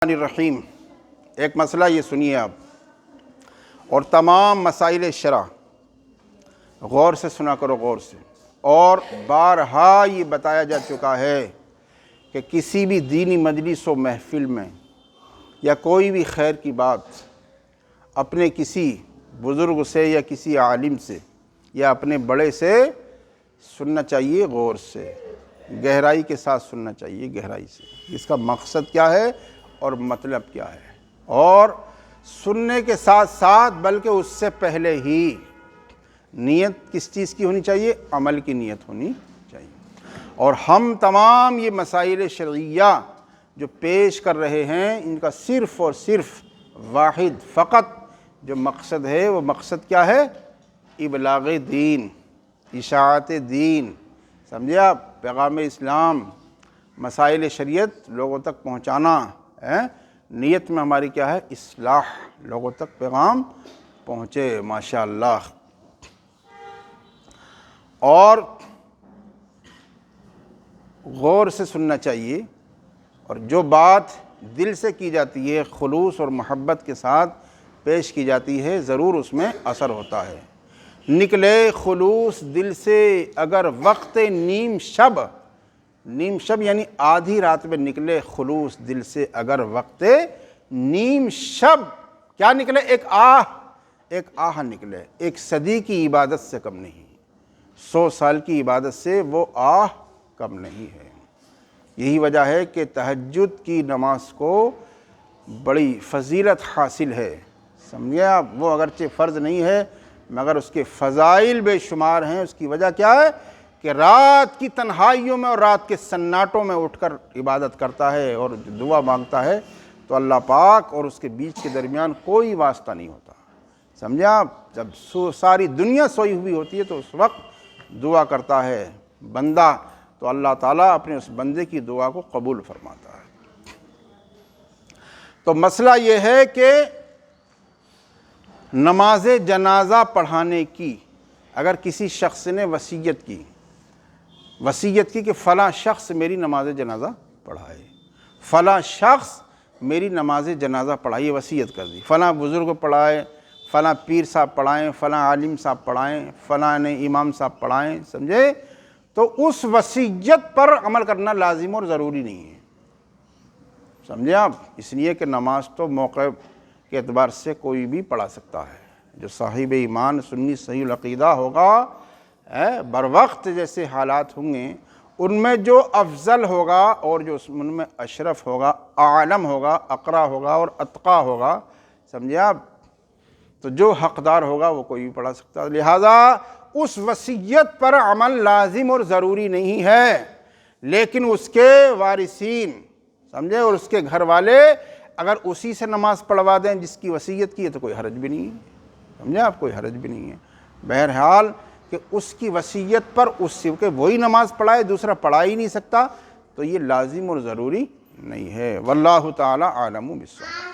الرحیم ایک مسئلہ یہ سنیے آپ، اور تمام مسائل شرع غور سے سنا کرو، غور سے۔ اور بارہا یہ بتایا جا چکا ہے کہ کسی بھی دینی مجلس و محفل میں یا کوئی بھی خیر کی بات اپنے کسی بزرگ سے یا کسی عالم سے یا اپنے بڑے سے سننا چاہیے، غور سے، گہرائی کے ساتھ سننا چاہیے، گہرائی سے۔ اس کا مقصد کیا ہے اور مطلب کیا ہے، اور سننے کے ساتھ ساتھ بلکہ اس سے پہلے ہی نیت کس چیز کی ہونی چاہیے؟ عمل کی نیت ہونی چاہیے۔ اور ہم تمام یہ مسائل شرعیہ جو پیش کر رہے ہیں، ان کا صرف اور صرف واحد فقط جو مقصد ہے، وہ مقصد کیا ہے؟ ابلاغ دین، اشاعت دین، سمجھے آپ؟ پیغام اسلام، مسائل شریعت لوگوں تک پہنچانا ہے۔ نیت میں ہماری کیا ہے؟ اصلاح، لوگوں تک پیغام پہنچے، ماشاءاللہ۔ اور غور سے سننا چاہیے، اور جو بات دل سے کی جاتی ہے، خلوص اور محبت کے ساتھ پیش کی جاتی ہے، ضرور اس میں اثر ہوتا ہے۔ نکلے خلوص دل سے اگر وقت نیم شب، نیم شب یعنی آدھی رات میں نکلے خلوص دل سے اگر وقت نیم شب، کیا نکلے؟ ایک آہ نکلے، ایک صدی کی عبادت سے کم نہیں، 100 سال کی عبادت سے وہ آہ کم نہیں ہے۔ یہی وجہ ہے کہ تہجد کی نماز کو بڑی فضیلت حاصل ہے، سمجھے آپ؟ وہ اگرچہ فرض نہیں ہے مگر اس کے فضائل بے شمار ہیں۔ اس کی وجہ کیا ہے کہ رات کی تنہائیوں میں اور رات کے سناٹوں میں اٹھ کر عبادت کرتا ہے اور دعا مانگتا ہے، تو اللہ پاک اور اس کے بیچ کے درمیان کوئی واسطہ نہیں ہوتا، سمجھے آپ؟ جب ساری دنیا سوئی ہوئی ہوتی ہے تو اس وقت دعا کرتا ہے بندہ، تو اللہ تعالیٰ اپنے اس بندے کی دعا کو قبول فرماتا ہے۔ تو مسئلہ یہ ہے کہ نماز جنازہ پڑھانے کی، اگر کسی شخص نے وصیت کی کہ فلاں شخص میری نماز جنازہ پڑھائے، فلاں شخص میری نماز جنازہ پڑھائے، وصیت کر دی، فلاں بزرگ پڑھائے، فلاں پیر صاحب پڑھائیں، فلاں عالم صاحب پڑھائیں، فلاں امام صاحب پڑھائیں، سمجھے؟ تو اس وصیت پر عمل کرنا لازم اور ضروری نہیں ہے، سمجھے آپ؟ اس لیے کہ نماز تو موقع کے اعتبار سے کوئی بھی پڑھا سکتا ہے۔ جو صاحب ایمان سنی صحیح العقیدہ ہوگا، بر وقت جیسے حالات ہوں گے، ان میں جو افضل ہوگا اور جو ان میں اشرف ہوگا، اعلم ہوگا، اقرا ہوگا اور اتقا ہوگا، سمجھے آپ؟ تو جو حقدار ہوگا وہ کوئی بھی پڑھا سکتا ہے۔ لہٰذا اس وصیت پر عمل لازم اور ضروری نہیں ہے، لیکن اس کے وارثین، سمجھے، اور اس کے گھر والے اگر اسی سے نماز پڑھوا دیں جس کی وصیت کی ہے تو کوئی حرج بھی نہیں ہے، سمجھے آپ؟ کوئی حرج بھی نہیں ہے۔ بہرحال کہ اس کی وصیت پر اس سے کہ وہی نماز پڑھائے، دوسرا پڑھا ہی نہیں سکتا، تو یہ لازم اور ضروری نہیں ہے۔ واللہ تعالی عالم بالصواب۔